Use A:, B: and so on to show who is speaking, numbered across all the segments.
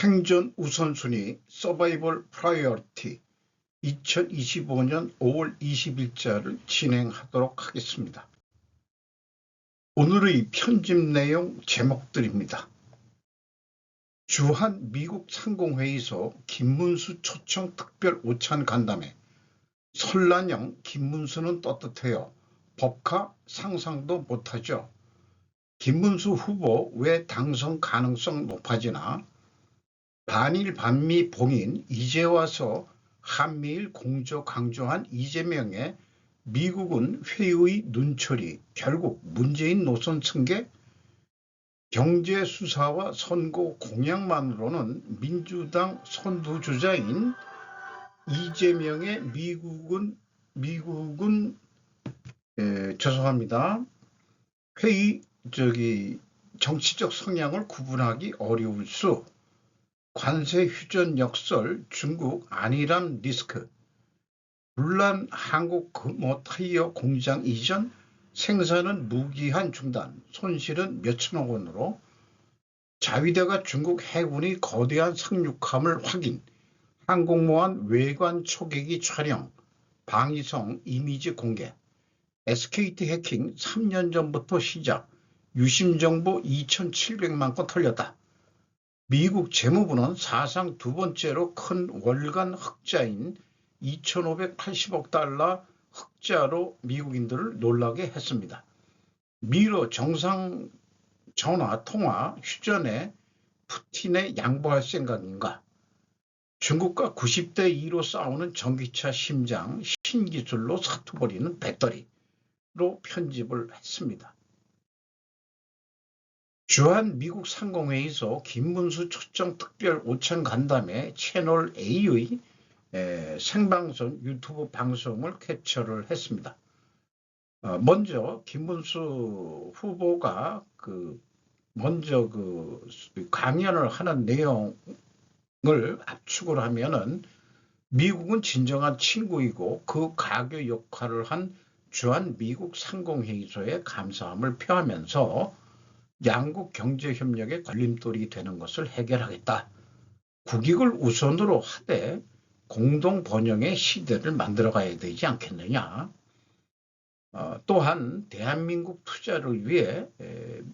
A: 생존 우선순위 서바이벌 프라이어티 2025년 5월 20일자를 진행하도록 하겠습니다. 오늘의 편집 내용 제목들입니다. 주한 미국 상공회의소 김문수 초청 특별 오찬 간담회. 설란형 김문수는 떳떳해요. 법카 상상도 못하죠. 김문수 후보 왜 당선 가능성 높아지나? 반일 반미 봉인 이제 와서 한미일 공조 강조한 이재명의 미국은 회의 눈초리, 결국 문재인 노선 승계? 경제 수사와 선거 공약만으로는 민주당 선두주자인 이재명의 회의 정치적 성향을 구분하기 어려울 수. 관세 휴전 역설, 중국 안일함 리스크, 불란 한국 타이어 공장 이전, 생산은 무기한 중단, 손실은 몇천억 원으로, 자위대가 중국 해군이 거대한 상륙함을 확인, 항공모함 외관 초계기 촬영, 방위성 이미지 공개, SKT 해킹 3년 전부터 시작, 유심 정보 2,700만 건 털렸다. 미국 재무부는 사상 두 번째로 큰 월간 흑자인 2,580억 달러 흑자로 미국인들을 놀라게 했습니다. 미러 정상 전화 통화 휴전에 푸틴에 양보할 생각인가? 중국과 90대 2로 싸우는 전기차 심장 신기술로 사투버리는 배터리로 편집을 했습니다. 주한 미국 상공회의소 김문수 초청 특별 오찬 간담회 채널 A의 생방송 유튜브 방송을 캡처를 했습니다. 먼저 김문수 후보가 먼저 강연을 하는 내용을 압축을 하면은 미국은 진정한 친구이고 그 가교 역할을 한 주한 미국 상공회의소에 감사함을 표하면서 양국 경제협력의 걸림돌이 되는 것을 해결하겠다. 국익을 우선으로 하되 공동 번영의 시대를 만들어가야 되지 않겠느냐. 또한 대한민국 투자를 위해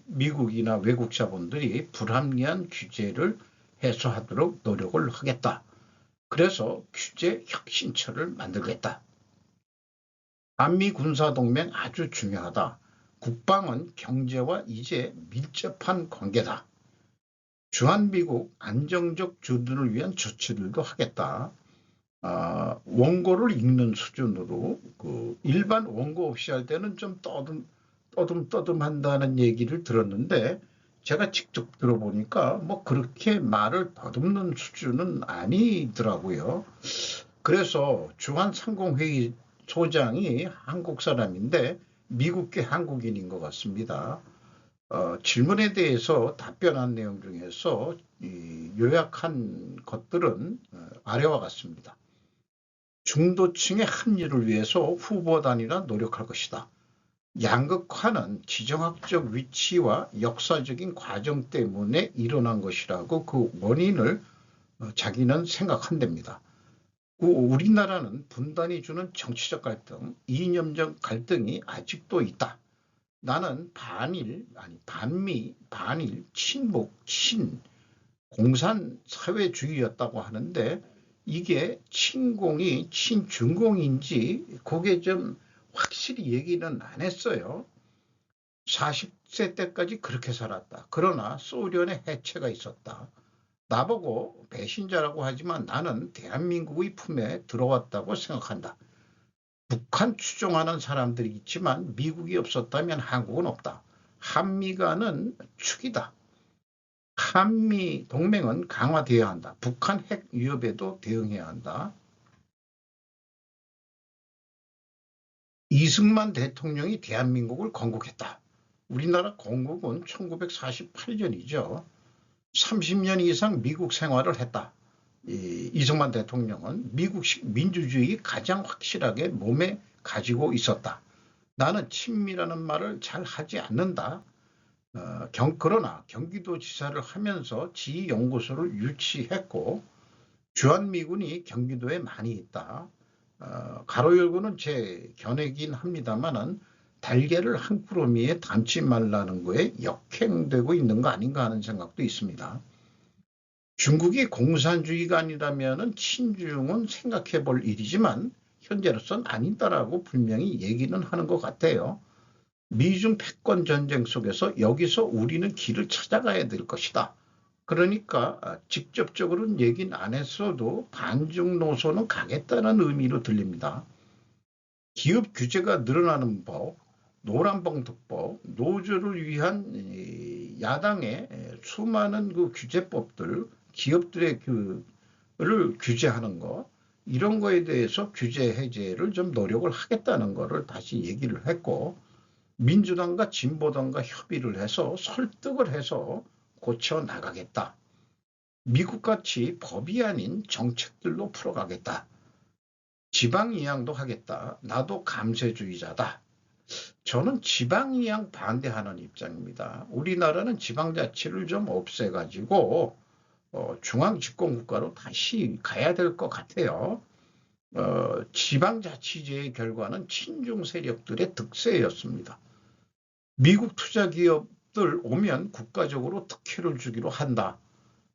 A: 미국이나 외국 자본들이 불합리한 규제를 해소하도록 노력을 하겠다. 그래서 규제 혁신처를 만들겠다. 한미 군사동맹 아주 중요하다. 국방은 경제와 이제 밀접한 관계다. 주한미국 안정적 주둔을 위한 조치들도 하겠다. 원고를 읽는 수준으로 일반 원고 없이 할 때는 좀 떠듬한다는 얘기를 들었는데 제가 직접 들어보니까 뭐 그렇게 말을 더듬는 수준은 아니더라고요. 그래서 주한 상공회의 소장이 한국 사람인데 미국계 한국인인 것 같습니다. 질문에 대해서 답변한 내용 중에서 요약한 것들은 아래와 같습니다. 중도층의 합리를 위해서 후보 단일화 노력할 것이다. 양극화는 지정학적 위치와 역사적인 과정 때문에 일어난 것이라고 그 원인을 자기는 생각한답니다. 우리나라는 분단이 주는 정치적 갈등, 이념적 갈등이 아직도 있다. 나는 반미, 친북, 공산 사회주의였다고 하는데 이게 친공이 친중공인지 그게 좀 확실히 얘기는 안 했어요. 40세 때까지 그렇게 살았다. 그러나 소련의 해체가 있었다. 나보고 배신자라고 하지만 나는 대한민국의 품에 들어왔다고 생각한다. 북한 추종하는 사람들이 있지만 미국이 없었다면 한국은 없다. 한미간은 축이다. 한미 동맹은 강화되어야 한다. 북한 핵 위협에도 대응해야 한다. 이승만 대통령이 대한민국을 건국했다. 우리나라 건국은 1948년이죠. 30년 이상 미국 생활을 했다. 이승만 대통령은 미국식 민주주의 가장 확실하게 몸에 가지고 있었다. 나는 친미라는 말을 잘 하지 않는다. 그러나 경기도지사를 하면서 지연구소를 유치했고 주한미군이 경기도에 많이 있다. 가로 열고는 제 견해긴 합니다만은 달걀을 한 꾸러미에 담지 말라는 거에 역행되고 있는 거 아닌가 하는 생각도 있습니다. 중국이 공산주의가 아니라면 친중은 생각해 볼 일이지만 현재로선 아니다라고 분명히 얘기는 하는 것 같아요. 미중 패권 전쟁 속에서 여기서 우리는 길을 찾아가야 될 것이다. 그러니까 직접적으로는 얘기는 안 했어도 반중 노선은 가겠다는 의미로 들립니다. 기업 규제가 늘어나는 법, 노란봉투법, 노조를 위한 야당의 수많은 그 규제법들, 기업들의 그를 규제하는 것, 이런 거에 대해서 규제 해제를 좀 노력을 하겠다는 거를 다시 얘기를 했고, 민주당과 진보당과 협의를 해서 설득을 해서 고쳐 나가겠다. 미국같이 법이 아닌 정책들로 풀어가겠다. 지방이양도 하겠다. 나도 감세주의자다. 저는 지방이양 반대하는 입장입니다. 우리나라는 지방자치를 좀 없애가지고 중앙집권국가로 다시 가야 될 것 같아요. 지방자치제의 결과는 친중 세력들의 득세였습니다. 미국 투자기업들 오면 국가적으로 특혜를 주기로 한다.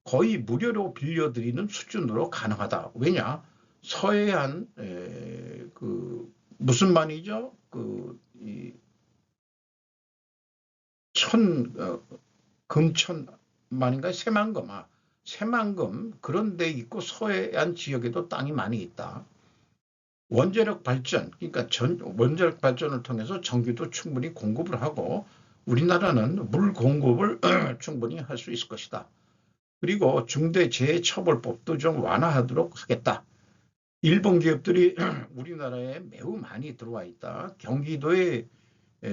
A: 거의 무료로 빌려드리는 수준으로 가능하다. 왜냐? 서해안 무슨 만이죠? 금천만인가요? 새만금 그런 데 있고 서해안 지역에도 땅이 많이 있다. 원자력 발전, 그러니까 원자력 발전을 통해서 전기도 충분히 공급을 하고 우리나라는 물 공급을 충분히 할 수 있을 것이다. 그리고 중대재해처벌법도 좀 완화하도록 하겠다. 일본 기업들이 우리나라에 매우 많이 들어와 있다. 경기도에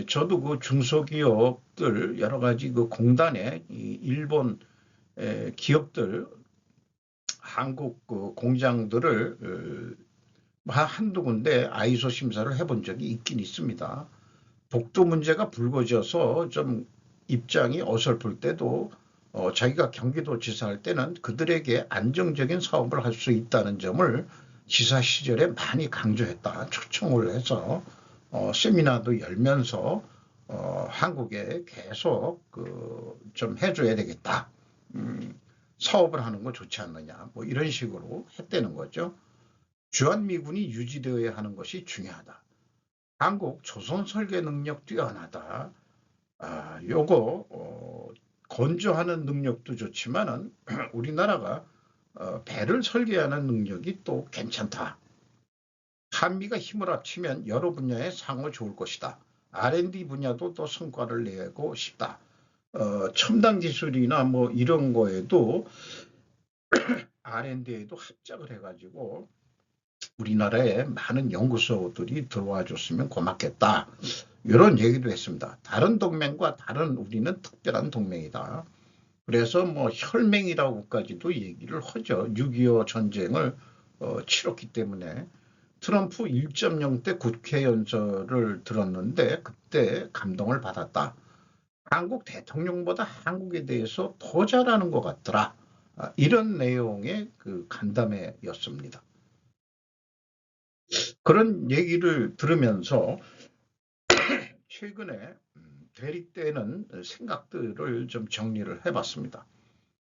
A: 저도 그 중소기업들 여러 가지 그 공단에 일본 기업들 한국 그 공장들을 한두 군데 아이소 심사를 해본 적이 있긴 있습니다. 독도 문제가 불거져서 좀 입장이 어설플 때도 자기가 경기도지사 할 때는 그들에게 안정적인 사업을 할 수 있다는 점을 지사 시절에 많이 강조했다. 초청을 해서 세미나도 열면서 한국에 계속 좀 해줘야 되겠다. 사업을 하는 거 좋지 않느냐. 뭐 이런 식으로 했다는 거죠. 주한미군이 유지되어야 하는 것이 중요하다. 한국 조선 설계 능력 뛰어나다. 요거 건조하는 능력도 좋지만은 우리나라가 배를 설계하는 능력이 또 괜찮다. 한미가 힘을 합치면 여러 분야에 상호 좋을 것이다. R&D 분야도 또 성과를 내고 싶다. 첨단 기술이나 뭐 이런 거에도 R&D에도 합작을 해가지고 우리나라에 많은 연구소들이 들어와 줬으면 고맙겠다. 이런 얘기도 했습니다. 다른 동맹과 다른 우리는 특별한 동맹이다. 그래서 뭐 혈맹이라고까지도 얘기를 하죠. 6.25 전쟁을 치렀기 때문에 트럼프 1.0 때 국회 연설을 들었는데 그때 감동을 받았다. 한국 대통령보다 한국에 대해서 더 잘하는 것 같더라. 이런 내용의 그 간담회였습니다. 그런 얘기를 들으면서 최근에 대립되는 생각들을 좀 정리를 해봤습니다.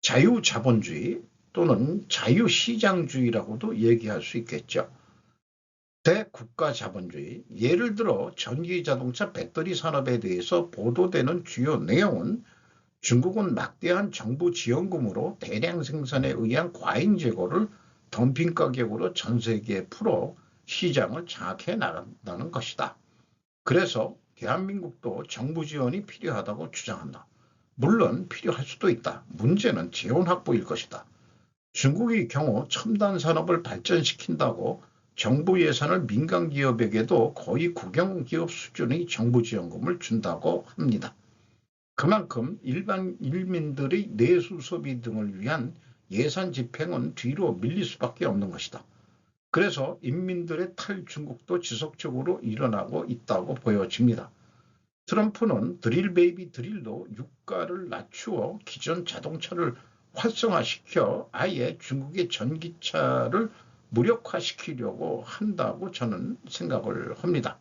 A: 자유자본주의 또는 자유시장주의라고도 얘기할 수 있겠죠. 대국가자본주의, 예를 들어 전기자동차 배터리 산업에 대해서 보도되는 주요 내용은 중국은 막대한 정부 지원금으로 대량 생산에 의한 과잉 재고를 덤핑 가격으로 전 세계에 풀어 시장을 장악해 나간다는 것이다. 그래서 대한민국도 정부 지원이 필요하다고 주장한다. 물론 필요할 수도 있다. 문제는 재원 확보일 것이다. 중국의 경우 첨단 산업을 발전시킨다고 정부 예산을 민간 기업에게도 거의 국영기업 수준의 정부 지원금을 준다고 합니다. 그만큼 일반 일민들의 내수 소비 등을 위한 예산 집행은 뒤로 밀릴 수밖에 없는 것이다. 그래서 인민들의 탈중국도 지속적으로 일어나고 있다고 보여집니다. 트럼프는 드릴 베이비 드릴로 유가를 낮추어 기존 자동차를 활성화시켜 아예 중국의 전기차를 무력화시키려고 한다고 저는 생각을 합니다.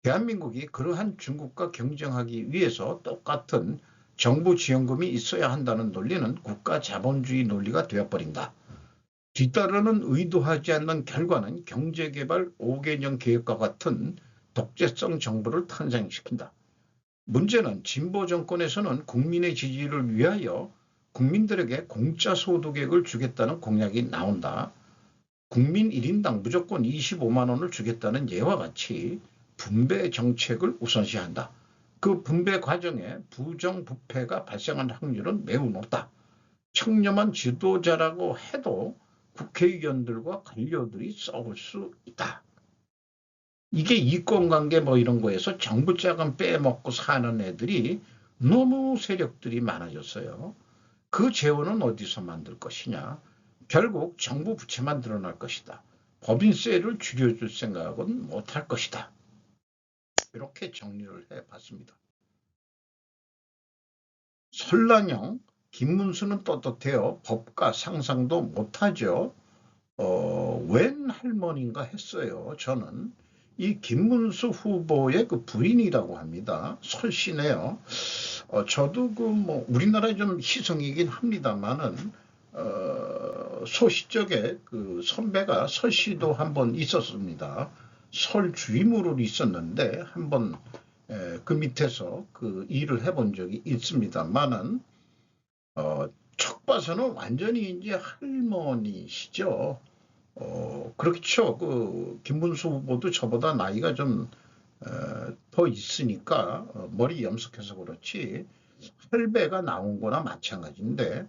A: 대한민국이 그러한 중국과 경쟁하기 위해서 똑같은 정부 지원금이 있어야 한다는 논리는 국가 자본주의 논리가 되어버린다. 뒤따르는 의도하지 않는 결과는 경제개발 5개년 계획과 같은 독재성 정부를 탄생시킨다. 문제는 진보 정권에서는 국민의 지지를 위하여 국민들에게 공짜 소득액을 주겠다는 공약이 나온다. 국민 1인당 무조건 25만 원을 주겠다는 예와 같이 분배 정책을 우선시한다. 그 분배 과정에 부정부패가 발생할 확률은 매우 높다. 청렴한 지도자라고 해도 국회의원들과 관료들이 썩을 수 있다. 이게 이권관계 뭐 이런 거에서 정부 자금 빼먹고 사는 애들이 너무 세력들이 많아졌어요. 그 재원은 어디서 만들 것이냐. 결국 정부 부채만 늘어날 것이다. 법인세를 줄여줄 생각은 못할 것이다. 이렇게 정리를 해봤습니다. 설랑형 김문수는 떳떳해요. 법과 상상도 못하죠. 웬 할머니인가 했어요. 저는 이 김문수 후보의 그 부인이라고 합니다. 설씨네요. 저도 뭐 우리나라의 좀 희성이긴 합니다만은 소시적에 그 선배가 설씨도 한번 있었습니다. 설 주임으로 있었는데 한번 그 밑에서 그 일을 해본 적이 있습니다만은 척 봐서는 완전히 이제 할머니시죠. 그렇죠. 그 김문수 후보도 저보다 나이가 좀 더 있으니까 머리 염색해서 그렇지 할배가 나온 거나 마찬가지인데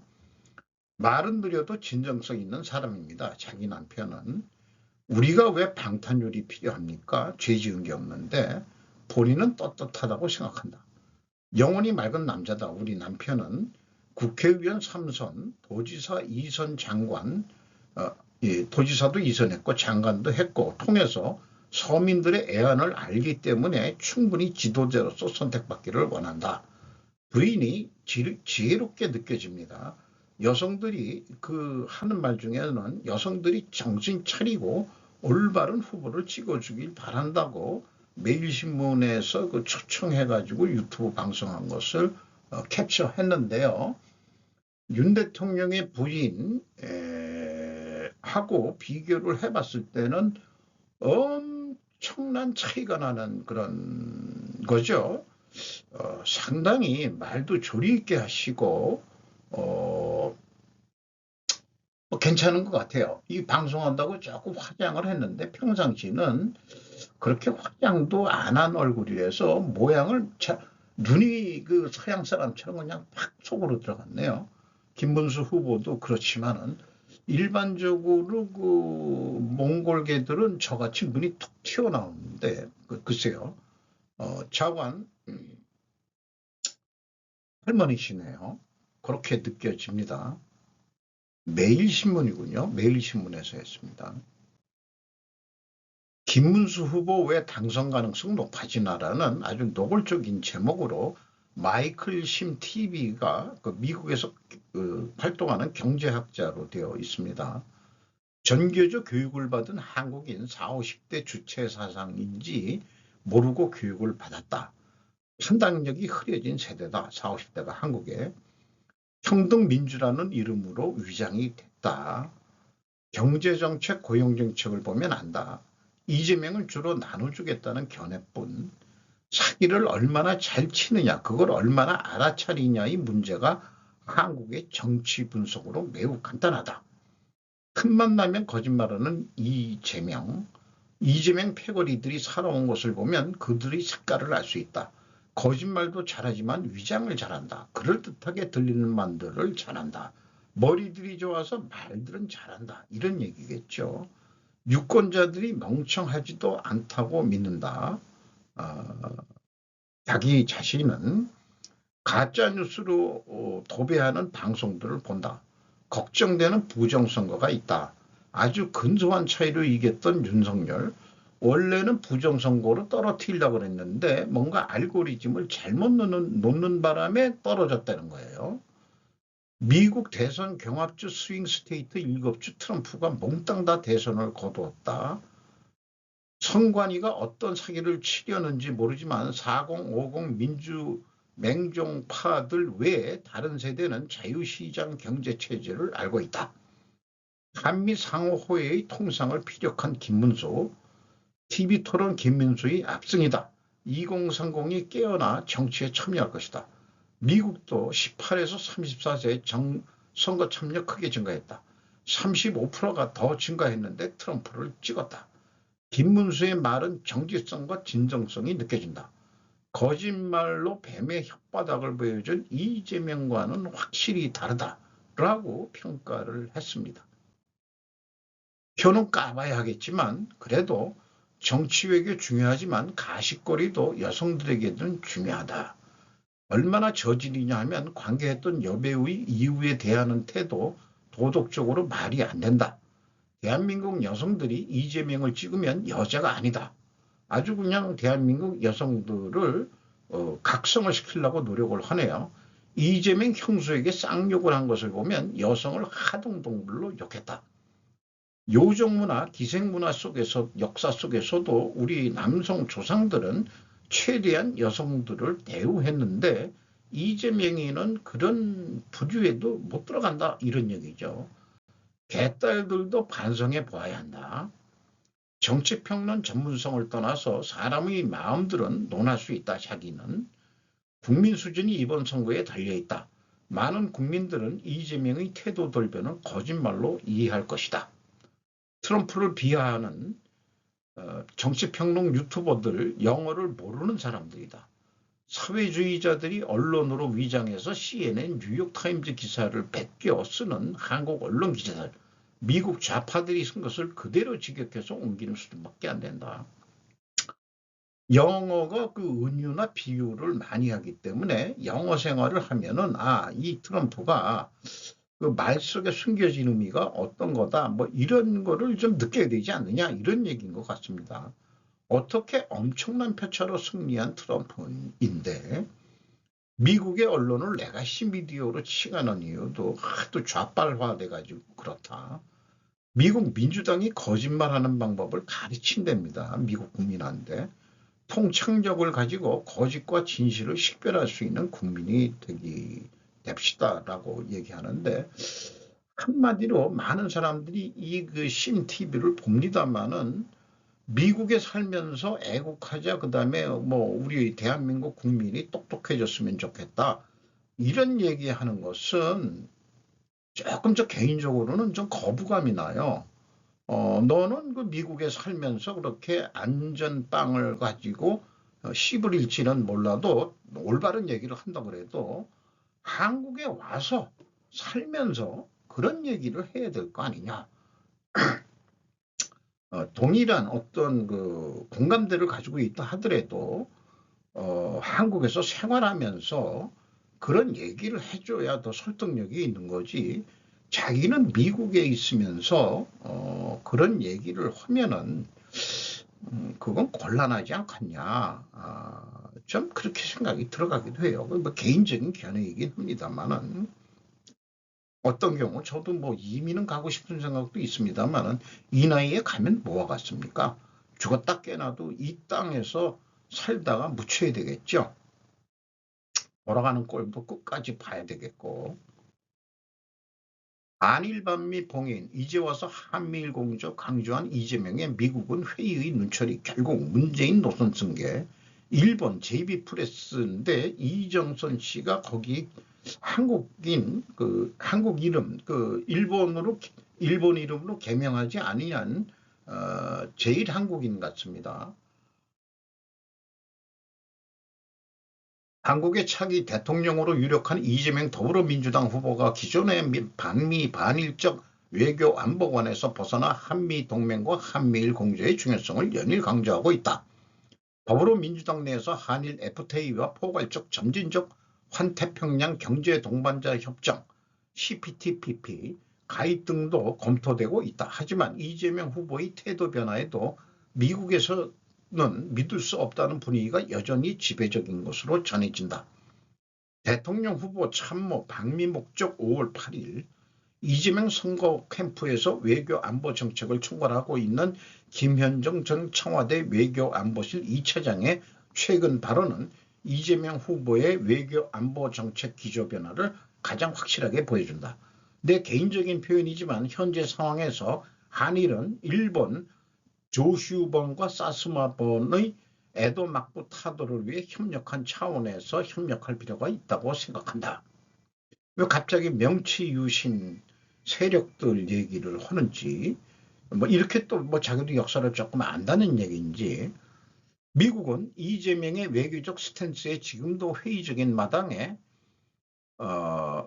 A: 말은 느려도 진정성 있는 사람입니다. 자기 남편은. 우리가 왜 방탄유리 필요합니까? 죄 지은 게 없는데 본인은 떳떳하다고 생각한다. 영혼이 맑은 남자다. 우리 남편은 국회의원 3선, 도지사 2선 장관, 도지사도 2선했고 장관도 했고 통해서 서민들의 애안을 알기 때문에 충분히 지도자로서 선택받기를 원한다. 부인이 지혜롭게 느껴집니다. 여성들이 그 하는 말 중에는 여성들이 정신 차리고 올바른 후보를 찍어주길 바란다고 매일신문에서 그 초청해가지고 유튜브 방송한 것을 캡처했는데요. 윤 대통령의 부인 하고 비교를 해봤을 때는 엄청난 차이가 나는 그런 거죠. 상당히 말도 조리 있게 하시고 괜찮은 것 같아요. 이 방송한다고 조금 화장을 했는데 평상시는 그렇게 화장도 안 한 얼굴이라서 모양을 눈이 그 서양 사람처럼 그냥 팍 속으로 들어갔네요. 김문수 후보도 그렇지만은 일반적으로 그 몽골계들은 저같이 눈이 툭 튀어나오는데 글쎄요. 자관 할머니시네요. 그렇게 느껴집니다. 매일신문이군요. 매일신문에서 했습니다. 김문수 후보 왜 당선 가능성 높아지나라는 아주 노골적인 제목으로 마이클 심 TV가 그 미국에서 활동하는 경제학자로 되어 있습니다. 전교조 교육을 받은 한국인 40, 50대 주체 사상인지 모르고 교육을 받았다. 판단력이 흐려진 세대다. 40, 50대가 한국에. 평등민주라는 이름으로 위장이 됐다. 경제정책, 고용정책을 보면 안다. 이재명을 주로 나눠주겠다는 견해뿐 사기를 얼마나 잘 치느냐, 그걸 얼마나 알아차리냐의 문제가 한국의 정치 분석으로 매우 간단하다. 틈만 나면 거짓말하는 이재명 패거리들이 살아온 것을 보면 그들의 색깔을 알 수 있다. 거짓말도 잘하지만 위장을 잘한다. 그럴듯하게 들리는 말들을 잘한다. 머리들이 좋아서 말들은 잘한다. 이런 얘기겠죠. 유권자들이 멍청하지도 않다고 믿는다. 자기 자신은 가짜뉴스로 도배하는 방송들을 본다. 걱정되는 부정선거가 있다. 아주 근소한 차이로 이겼던 윤석열, 원래는 부정선거로 떨어뜨리려고 그랬는데 뭔가 알고리즘을 잘못 놓는 바람에 떨어졌다는 거예요. 미국 대선 경합주 스윙 스테이트 7주 트럼프가 몽땅 다 대선을 거두었다. 선관위가 어떤 사기를 치려는지 모르지만 4050 민주 맹종파들 외에 다른 세대는 자유시장 경제체제를 알고 있다. 한미 상호회의 통상을 피력한 김문수, TV토론 김민수의 압승이다. 2030이 깨어나 정치에 참여할 것이다. 미국도 18에서 34세 선거 참여 크게 증가했다. 35%가 더 증가했는데 트럼프를 찍었다. 김문수의 말은 정직성과 진정성이 느껴진다. 거짓말로 뱀의 혓바닥을 보여준 이재명과는 확실히 다르다라고 평가를 했습니다. 표는 까봐야 하겠지만 그래도 정치 외교 중요하지만 가십거리도 여성들에게는 중요하다. 얼마나 저질이냐 하면 관계했던 여배우의 이후에 대하는 태도 도덕적으로 말이 안 된다. 대한민국 여성들이 이재명을 찍으면 여자가 아니다. 아주 그냥 대한민국 여성들을 각성을 시키려고 노력을 하네요. 이재명 형수에게 쌍욕을 한 것을 보면 여성을 하등동물로 욕했다. 요정문화, 기생문화 속에서 역사 속에서도 우리 남성 조상들은 최대한 여성들을 대우했는데 이재명이는 그런 부류에도 못 들어간다 이런 얘기죠. 개딸들도 반성해 보아야 한다. 정치평론 전문성을 떠나서 사람의 마음들은 논할 수 있다. 자기는 국민 수준이 이번 선거에 달려있다. 많은 국민들은 이재명의 태도 돌변을 거짓말로 이해할 것이다. 트럼프를 비하하는 정치평론 유튜버들 영어를 모르는 사람들이다. 사회주의자들이 언론으로 위장해서 CNN, 뉴욕타임즈 기사를 베껴 쓰는 한국 언론 기자들, 미국 좌파들이 쓴 것을 그대로 직역해서 옮기는 수준밖에 안 된다. 영어가 그 은유나 비유를 많이 하기 때문에 영어 생활을 하면은 이 트럼프가 그 말 속에 숨겨진 의미가 어떤 거다 뭐 이런 거를 좀 느껴야 되지 않느냐 이런 얘기인 것 같습니다. 어떻게 엄청난 표차로 승리한 트럼프인데 미국의 언론을 레가시 미디어로 칭하는 이유도 하도 좌빨화돼가지고 그렇다. 미국 민주당이 거짓말하는 방법을 가르친답니다. 미국 국민한테. 통찰력을 가지고 거짓과 진실을 식별할 수 있는 국민이 됩시다라고 얘기하는데 한마디로 많은 사람들이 이 심 TV를 봅니다만은 미국에 살면서 애국하자 그다음에 뭐 우리 대한민국 국민이 똑똑해졌으면 좋겠다 이런 얘기하는 것은 조금 저 개인적으로는 좀 거부감이 나요. 너는 그 미국에 살면서 그렇게 안전빵을 가지고 씹을 일지는 몰라도 올바른 얘기를 한다고 그래도 한국에 와서 살면서 그런 얘기를 해야 될 거 아니냐. 동일한 어떤 그 공감대를 가지고 있다 하더라도 한국에서 생활하면서 그런 얘기를 해줘야 더 설득력이 있는 거지. 자기는 미국에 있으면서 그런 얘기를 하면은 그건 곤란하지 않겠냐. 좀 그렇게 생각이 들어가기도 해요. 뭐 개인적인 견해이긴 합니다만은 어떤 경우 저도 뭐 이민은 가고 싶은 생각도 있습니다만은 이 나이에 가면 뭐가 같습니까? 죽었다 깨나도 이 땅에서 살다가 묻혀야 되겠죠. 돌아가는 꼴도 끝까지 봐야 되겠고. 한일 반미 봉인 이제 와서 한미일 공조 강조한 이재명의 미국은 회의의 눈초리 결국 문재인 노선 승계. 일본 JB프레스인데 이정선 씨가 거기 한국인 한국 이름 일본 이름으로 개명하지 아니한 제일 한국인 같습니다. 한국의 차기 대통령으로 유력한 이재명 더불어민주당 후보가 기존의 반미 반일적 외교 안보관에서 벗어나 한미 동맹과 한미일 공조의 중요성을 연일 강조하고 있다. 더불어민주당 내에서 한일 FTA와 포괄적 점진적 환태평양 경제동반자 협정 CPTPP 가입 등도 검토되고 있다. 하지만 이재명 후보의 태도 변화에도 미국에서는 믿을 수 없다는 분위기가 여전히 지배적인 것으로 전해진다. 대통령 후보 참모 방미 목적 5월 8일 이재명 선거 캠프에서 외교 안보 정책을 총괄하고 있는 김현정 전 청와대 외교안보실 2차장의 최근 발언은 이재명 후보의 외교 안보 정책 기조 변화를 가장 확실하게 보여준다. 내 개인적인 표현이지만 현재 상황에서 한일은 일본 조슈번과 사스마번의 에도 막부 타도를 위해 협력한 차원에서 협력할 필요가 있다고 생각한다. 왜 갑자기 명치유신 세력들 얘기를 하는지, 뭐 이렇게 또 뭐 자기도 역사를 조금 안다는 얘기인지, 미국은 이재명의 외교적 스탠스에 지금도 회의적인 마당에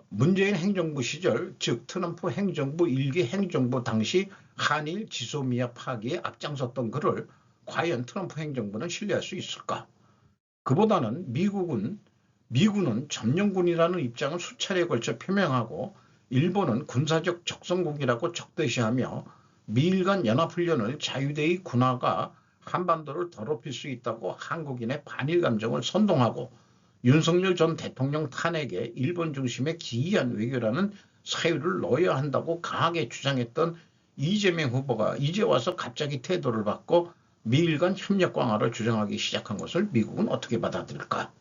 A: 문재인 행정부 시절, 즉 트럼프 행정부 1기 행정부 당시 한일 지소미아 파기에 앞장섰던 그를 과연 트럼프 행정부는 신뢰할 수 있을까? 그보다는 미군은 점령군이라는 입장을 수차례에 걸쳐 표명하고 일본은 군사적 적성국이라고 적대시하며 미일 간 연합훈련을 자유대의 군화가 한반도를 더럽힐 수 있다고 한국인의 반일 감정을 선동하고 윤석열 전 대통령 탄핵에 일본 중심의 기이한 외교라는 사유를 넣어야 한다고 강하게 주장했던 이재명 후보가 이제 와서 갑자기 태도를 바꿔 미일 간 협력 강화를 주장하기 시작한 것을 미국은 어떻게 받아들일까?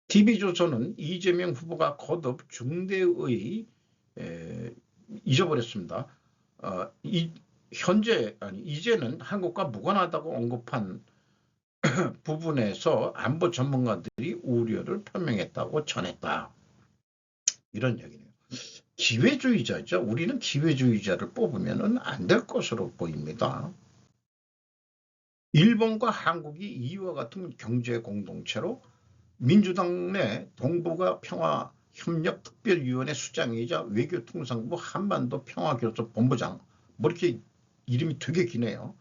A: TV조선은 이재명 후보가 거듭 중대의 잊어버렸습니다. 이제는 한국과 무관하다고 언급한 부분에서 안보 전문가들이 우려를 표명했다고 전했다. 이런 얘기네요. 기회주의자죠. 우리는 기회주의자를 뽑으면 안 될 것으로 보입니다. 일본과 한국이 이와 같은 경제 공동체로 민주당 내 동북아 평화협력특별위원회 수장이자 외교통상부 한반도 평화교섭본부장, 뭐 이렇게 이름이 되게 기네요.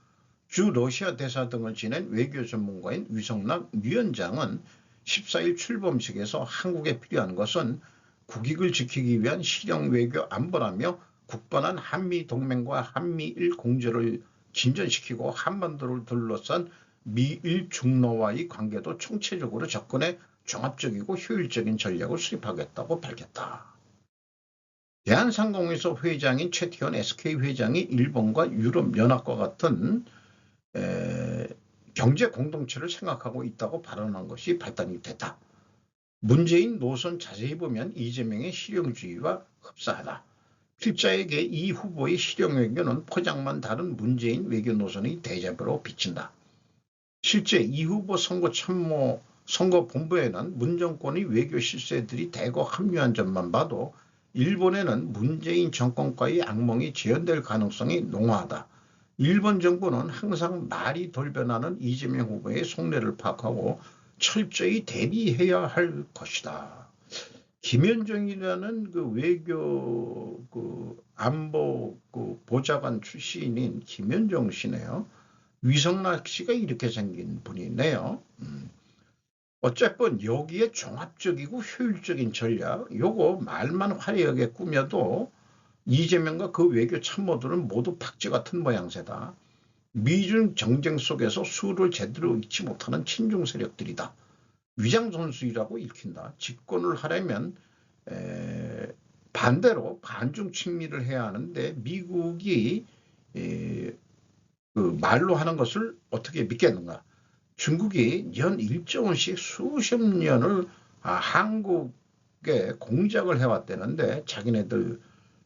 A: 주 러시아 대사 등을 지낸 외교 전문가인 위성락 위원장은 14일 출범식에서 한국에 필요한 것은 국익을 지키기 위한 실용 외교 안보라며 굳건한 한미동맹과 한미일 공조를 진전시키고 한반도를 둘러싼 미일 중러와의 관계도 총체적으로 접근해 종합적이고 효율적인 전략을 수립하겠다고 밝혔다. 대한상공회의소 회장인 최태원 SK 회장이 일본과 유럽연합과 같은 경제 공동체를 생각하고 있다고 발언한 것이 발단이 됐다. 문재인 노선 자세히 보면 이재명의 실용주의와 흡사하다. 필자에게 이 후보의 실용 외교는 포장만 다른 문재인 외교 노선의 대접으로 비친다. 실제 이 후보 선거본부에는 문정권의 외교 실세들이 대거 합류한 점만 봐도 일본에는 문재인 정권과의 악몽이 재현될 가능성이 농후하다. 일본 정부는 항상 말이 돌변하는 이재명 후보의 속내를 파악하고 철저히 대비해야 할 것이다. 김현정이라는 그 외교 안보 보좌관 출신인 김현정 씨네요. 위성락 씨가 이렇게 생긴 분이네요. 어쨌든 여기에 종합적이고 효율적인 전략, 요거 말만 화려하게 꾸며도 이재명과 그 외교 참모들은 모두 박쥐 같은 모양새다. 미중 정쟁 속에서 수를 제대로 잊지 못하는 친중 세력들이다. 위장선수이라고 읽힌다. 집권을 하려면 반대로 반중 친미를 해야 하는데 미국이 그 말로 하는 것을 어떻게 믿겠는가. 중국이 연 1조 원씩 수십 년을 한국에 공작을 해왔다는데 자기네들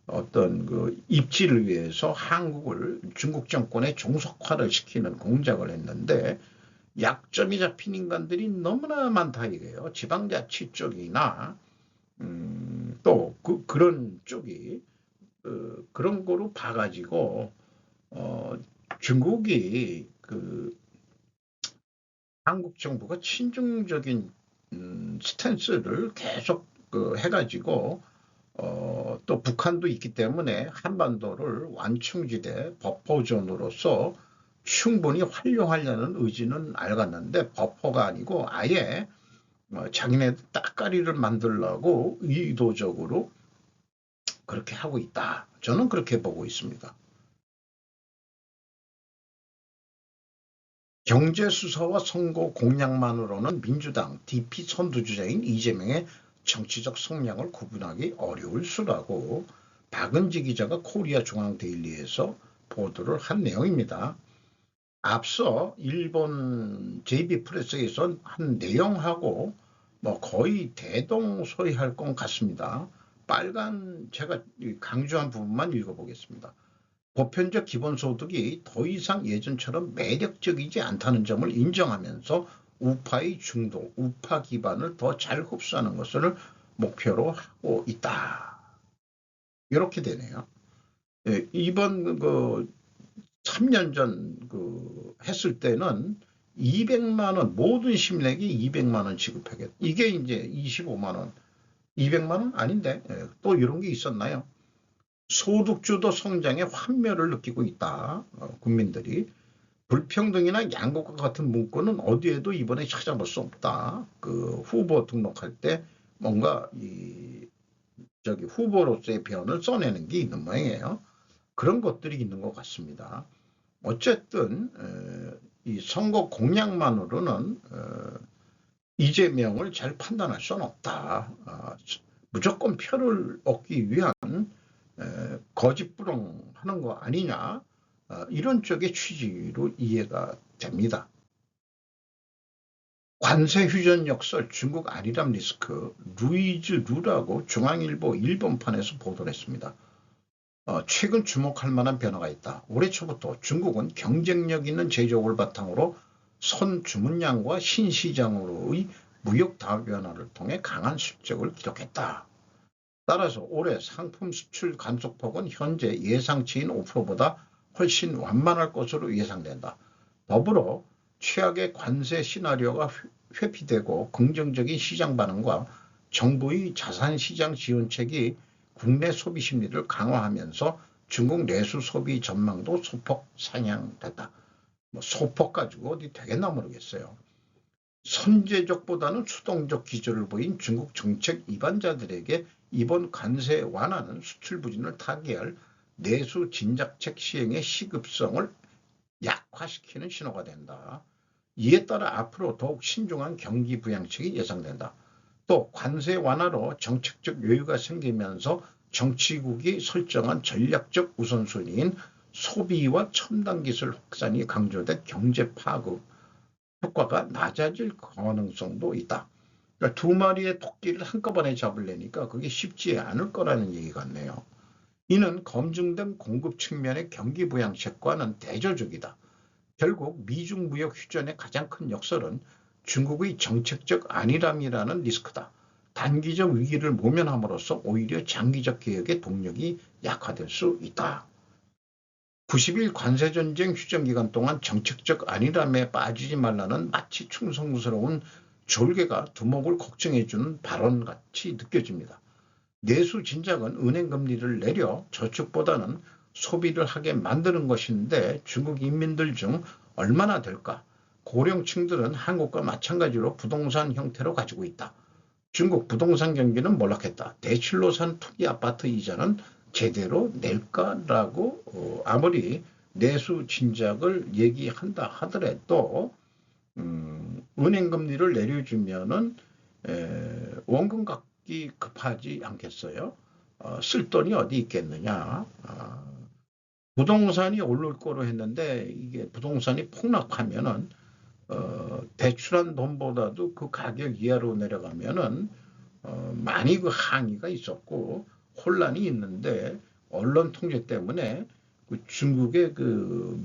A: 어떤 그 입지를 위해서 한국을 중국 정권의 종속화를 시키는 공작을 했는데 약점이 잡힌 인간들이 너무나 많다 이거예요. 지방자치 쪽이나 또 그런 쪽이 그런 거로 봐가지고 중국이 그 한국 정부가 친중적인 스탠스를 계속 해가지고 또 북한도 있기 때문에 한반도를 완충지대 버퍼존으로서 충분히 활용하려는 의지는 알겠는데 버퍼가 아니고 아예 자기네 따까리를 만들려고 의도적으로 그렇게 하고 있다. 저는 그렇게 보고 있습니다. 경제수사와 선거 공약만으로는 민주당 DP 선두주자인 이재명의 정치적 성향을 구분하기 어려울 수라고 박은지 기자가 코리아 중앙데일리에서 보도를 한 내용입니다. 앞서 일본 JB 프레스에서 한 내용하고 거의 대동소이할 것 같습니다. 빨간 제가 강조한 부분만 읽어보겠습니다. 보편적 기본소득이 더 이상 예전처럼 매력적이지 않다는 점을 인정하면서 우파의 중도, 우파 기반을 더 잘 흡수하는 것을 목표로 하고 있다. 이렇게 되네요. 예, 이번 3년 전 했을 때는 200만 원, 모든 시민에게 200만 원 지급하겠다. 이게 이제 25만 원, 200만 원 아닌데 또 이런 게 있었나요? 소득주도 성장에 환멸을 느끼고 있다. 국민들이. 불평등이나 양극화 같은 문구는 어디에도 이번에 찾아볼 수 없다. 후보 등록할 때 뭔가 후보로서의 변을 써내는 게 있는 모양이에요. 그런 것들이 있는 것 같습니다. 어쨌든 이 선거 공약만으로는 이재명을 잘 판단할 수는 없다. 무조건 표를 얻기 위한 거짓부렁하는 거 아니냐, 이런 쪽의 취지로 이해가 됩니다. 관세 휴전 역설 중국 아리람 리스크 루이즈 루라고 중앙일보 일본판에서 보도를 했습니다. 최근 주목할 만한 변화가 있다. 올해 초부터 중국은 경쟁력 있는 제조업을 바탕으로 선 주문량과 신시장으로의 무역 다변화를 통해 강한 실적을 기록했다. 따라서 올해 상품 수출 감소폭은 현재 예상치인 5%보다 훨씬 완만할 것으로 예상된다. 더불어 최악의 관세 시나리오가 회피되고 긍정적인 시장 반응과 정부의 자산시장 지원책이 국내 소비 심리를 강화하면서 중국 내수 소비 전망도 소폭 상향됐다. 소폭 가지고 어디 되겠나 모르겠어요. 선제적보다는 수동적 기조를 보인 중국 정책 이반자들에게 이번 관세 완화는 수출 부진을 타개할 내수 진작책 시행의 시급성을 약화시키는 신호가 된다. 이에 따라 앞으로 더욱 신중한 경기 부양책이 예상된다. 또 관세 완화로 정책적 여유가 생기면서 정치국이 설정한 전략적 우선순위인 소비와 첨단 기술 확산이 강조된 경제 파급 효과가 낮아질 가능성도 있다. 그러니까 두 마리의 토끼를 한꺼번에 잡으려니까 그게 쉽지 않을 거라는 얘기 같네요. 이는 검증된 공급 측면의 경기 부양책과는 대조적이다. 결국 미중 무역 휴전의 가장 큰 역설은 중국의 정책적 안일함이라는 리스크다. 단기적 위기를 모면함으로써 오히려 장기적 개혁의 동력이 약화될 수 있다. 90일 관세전쟁 휴전 기간 동안 정책적 안일함에 빠지지 말라는 마치 충성스러운 졸개가 두목을 걱정해주는 발언같이 느껴집니다. 내수 진작은 은행 금리를 내려 저축보다는 소비를 하게 만드는 것인데 중국 인민들 중 얼마나 될까? 고령층들은 한국과 마찬가지로 부동산 형태로 가지고 있다. 중국 부동산 경기는 몰락했다. 대출로 산 투기 아파트 이자는 제대로 낼까라고 아무리 내수 진작을 얘기한다 하더라도 은행 금리를 내려주면은 원금 갚기 급하지 않겠어요? 쓸 돈이 어디 있겠느냐? 부동산이 오를 거로 했는데 이게 부동산이 폭락하면은 대출한 돈보다도 그 가격 이하로 내려가면은 많이 그 항의가 있었고 혼란이 있는데 언론 통제 때문에 중국의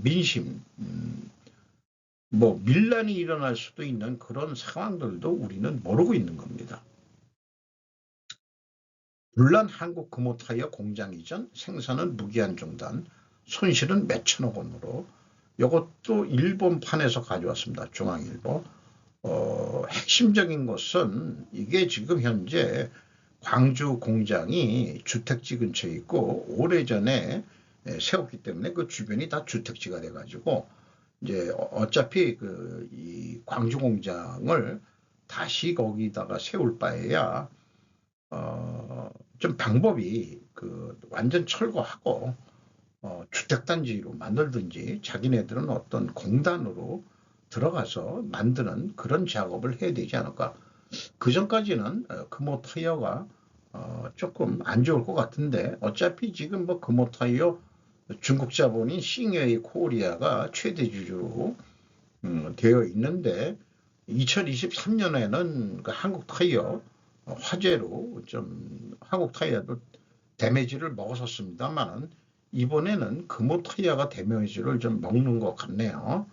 A: 민심 밀란이 일어날 수도 있는 그런 상황들도 우리는 모르고 있는 겁니다. 불난 한국 금호타이어 공장 이전, 생산은 무기한 중단, 손실은 몇천억 원으로. 이것도 일본판에서 가져왔습니다. 중앙일보. 핵심적인 것은 이게 지금 현재 광주 공장이 주택지 근처에 있고 오래전에 세웠기 때문에 그 주변이 다 주택지가 돼가지고 이제 어차피 이 광주 공장을 다시 거기다가 세울 바에야 좀 방법이 완전 철거하고 주택단지로 만들든지 자기네들은 어떤 공단으로 들어가서 만드는 그런 작업을 해야 되지 않을까. 그 전까지는 금호 타이어가 조금 안 좋을 것 같은데, 어차피 지금 뭐 금호 타이어 중국 자본인 싱웨이 코리아가 최대 주주로 되어 있는데, 2023년에는 그 한국 타이어 화재로 좀 한국 타이어도 데미지를 먹었었습니다만, 이번에는 금호 타이어가 데미지를 좀 먹는 것 같네요.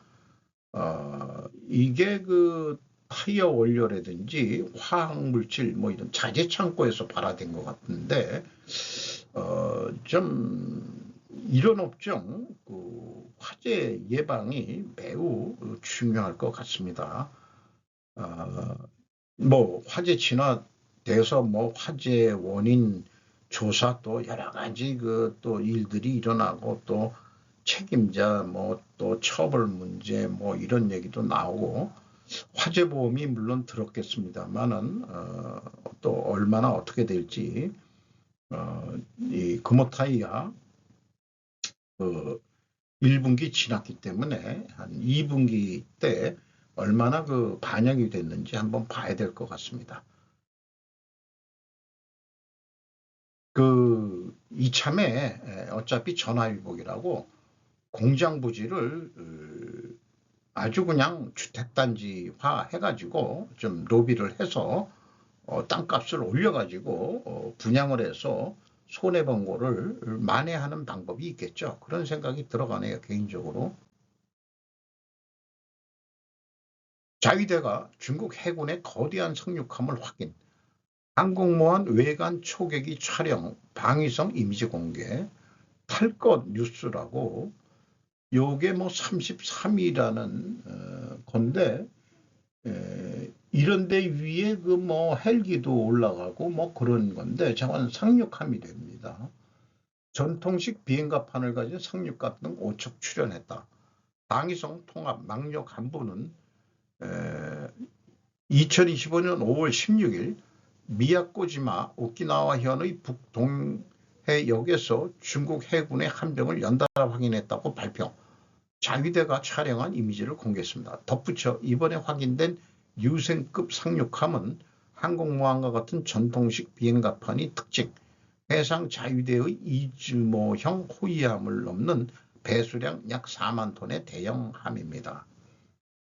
A: 이게 그 타이어 원료라든지 화학 물질 뭐 이런 자재 창고에서 발화된 것 같은데, 좀 이런 업종 그 화재 예방이 매우 중요할 것 같습니다. 뭐 화재 진화돼서 뭐 화재 원인 조사 또 여러 가지 그 또 일들이 일어나고, 또 책임자 뭐 또 처벌 문제 뭐 이런 얘기도 나오고, 화재 보험이 물론 들었겠습니다만은 또 얼마나 어떻게 될지, 이 금호타이가 그 1분기 지났기 때문에 한 2분기 때 얼마나 그 반영이 됐는지 한번 봐야 될 것 같습니다. 그 이참에 어차피 전화위복이라고 공장 부지를 아주 그냥 주택단지화 해가지고 좀 로비를 해서 땅값을 올려가지고 분양을 해서 손해본 거를 만회하는 방법이 있겠죠. 그런 생각이 들어가네요, 개인적으로. 자위대가 중국 해군의 거대한 상륙함을 확인, 항공모함 외관 초계기 촬영, 방위성 이미지 공개, 탈 것 뉴스라고, 요게 뭐 33이라는 건데, 이런데 위에 그 뭐 헬기도 올라가고 뭐 그런 건데, 저건 상륙함이 됩니다. 전통식 비행갑판을 가진 상륙갑 등 5척 출현했다. 방위성 통합 망력 간부는 2025년 5월 16일 미야코지마 오키나와현의 북동해역에서 중국 해군의 함정을 연달아 확인했다고 발표. 자위대가 촬영한 이미지를 공개했습니다. 덧붙여 이번에 확인된 유생급 상륙함은 항공모함과 같은 전통식 비행갑판이 특징, 해상 자위대의 이즈모형 호위함을 넘는 배수량 약 4만 톤의 대형함입니다.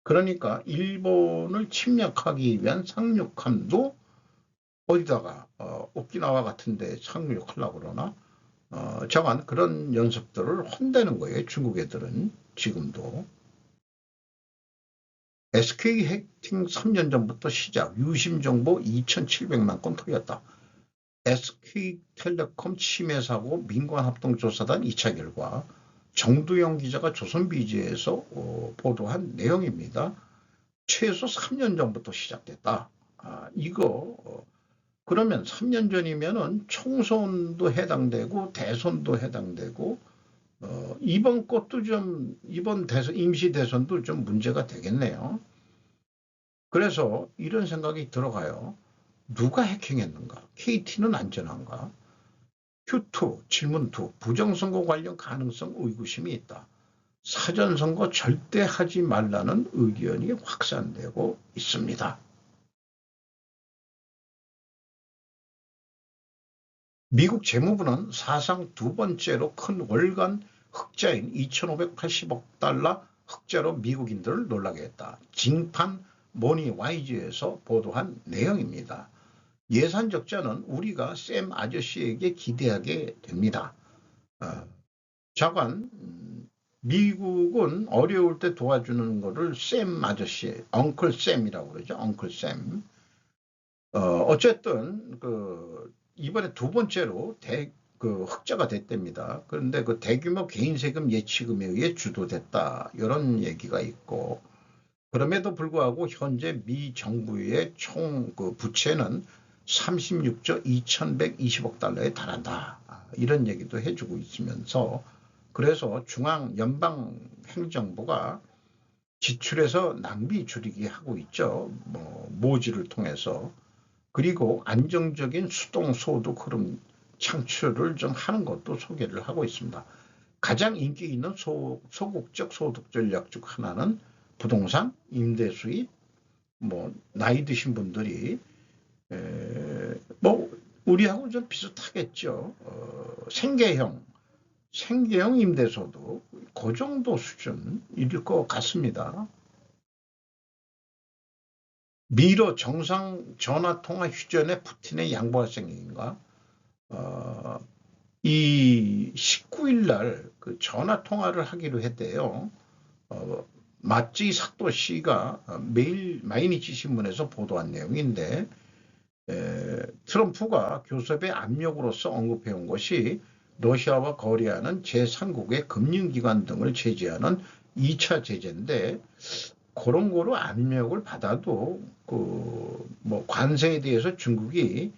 A: 그러니까 일본을 침략하기 위한 상륙함도 어디다가 오키나와 같은 데 상륙하려고 그러나, 저간 그런 연습들을 한다는 거예요. 중국 애들은 지금도. SK 해킹 3년 전부터 시작, 유심 정보 2,700만 건 털렸다. SK텔레콤 침해 사고 민관합동조사단 2차 결과, 정두영 기자가 조선비지에서 보도한 내용입니다. 최소 3년 전부터 시작됐다. 이거 그러면 3년 전이면은 총선도 해당되고 대선도 해당되고, 이번 것도 좀 이번 대선 임시 대선도 좀 문제가 되겠네요. 그래서 이런 생각이 들어가요. 누가 해킹했는가? KT는 안전한가? Q2 질문 2, 부정선거 관련 가능성 의구심이 있다. 사전선거 절대 하지 말라는 의견이 확산되고 있습니다. 미국 재무부는 사상 두 번째로 큰 월간 흑자인 2,580억 달러 흑자로 미국인들을 놀라게 했다. 징판 모니와이즈에서 보도한 내용입니다. 예산 적자는 우리가 샘 아저씨에게 기대하게 됩니다. 자관, 미국은 어려울 때 도와주는 거를 샘 아저씨, 엉클 샘이라고 그러죠. 엉클 샘. 어쨌든 이번에 두 번째로 흑자가 됐답니다. 그런데 그 대규모 개인 세금 예치금에 의해 주도됐다, 이런 얘기가 있고, 그럼에도 불구하고 현재 미 정부의 총 부채는 36조 2,120억 달러에 달한다, 이런 얘기도 해주고 있으면서, 그래서 중앙 연방 행정부가 지출에서 낭비 줄이기 하고 있죠. 모지를 통해서. 그리고 안정적인 수동 소득 흐름 창출을 좀 하는 것도 소개를 하고 있습니다. 가장 인기 있는 소국적 소득 전략 중 하나는 부동산, 임대 수입, 뭐 나이 드신 분들이 뭐 우리하고 좀 비슷하겠죠. 생계형 임대소도 그 정도 수준일 것 같습니다. 미러 정상 전화통화 휴전에 푸틴의 양보 학생인가? 이 19일 날 그 전화 통화를 하기로 했대요. 마찌 사토시가 매일 마이니치 신문에서 보도한 내용인데 트럼프가 교섭의 압력으로서 언급해온 것이 러시아와 거래하는 제3국의 금융기관 등을 제재하는 2차 제재인데 그런 거로 압력을 받아도 뭐 관세에 대해서 중국이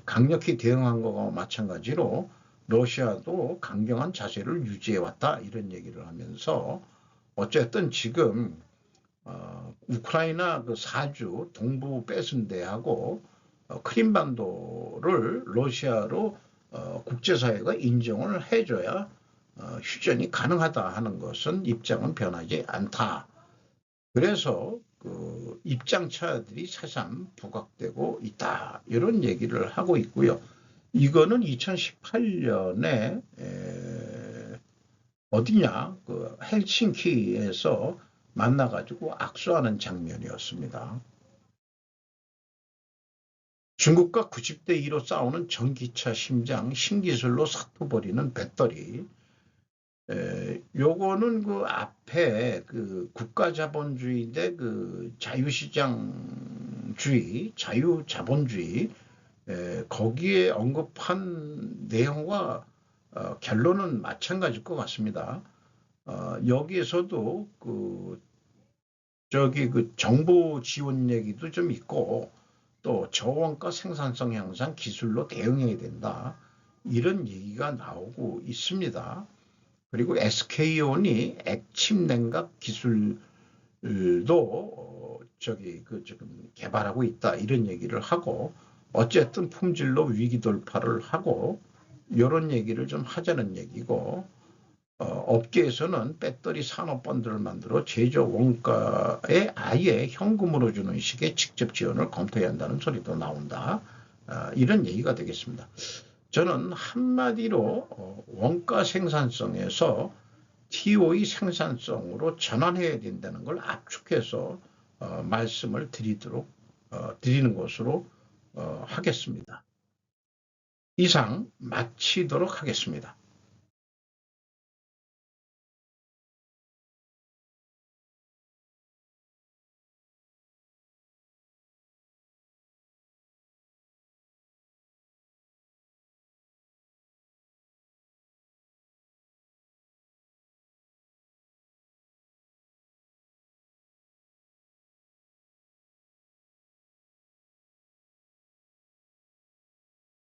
A: 강력히 대응한 것과 마찬가지로 러시아도 강경한 자세를 유지해왔다 이런 얘기를 하면서 어쨌든 지금 우크라이나 그 4주 동부 뺏은 데하고 크림반도를 러시아로 국제사회가 인정을 해줘야 휴전이 가능하다 하는 것은 입장은 변하지 않다. 그래서 그 입장차들이 새삼 부각되고 있다. 이런 얘기를 하고 있고요. 이거는 2018년에 어디냐 그 헬싱키에서 만나가지고 악수하는 장면이었습니다. 중국과 90대 2로 싸우는 전기차 심장 신기술로 사투버리는 배터리. 요거는 그 앞에 그 국가자본주의인데 그 자유시장주의, 자유자본주의 거기에 언급한 내용과 결론은 마찬가지일 것 같습니다. 여기에서도 그 정보 지원 얘기도 좀 있고 또 저원가 생산성 향상 기술로 대응해야 된다. 이런 얘기가 나오고 있습니다. 그리고 SK온이 액침 냉각 기술도 지금 개발하고 있다. 이런 얘기를 하고 어쨌든 품질로 위기 돌파를 하고 이런 얘기를 좀 하자는 얘기고 업계에서는 배터리 산업펀드를 만들어 제조 원가에 아예 현금으로 주는 식의 직접 지원을 검토해야 한다는 소리도 나온다. 이런 얘기가 되겠습니다. 저는 한마디로 원가 생산성에서 TO의 생산성으로 전환해야 된다는 걸 압축해서 말씀을 드리는 것으로 하겠습니다. 이상 마치도록 하겠습니다.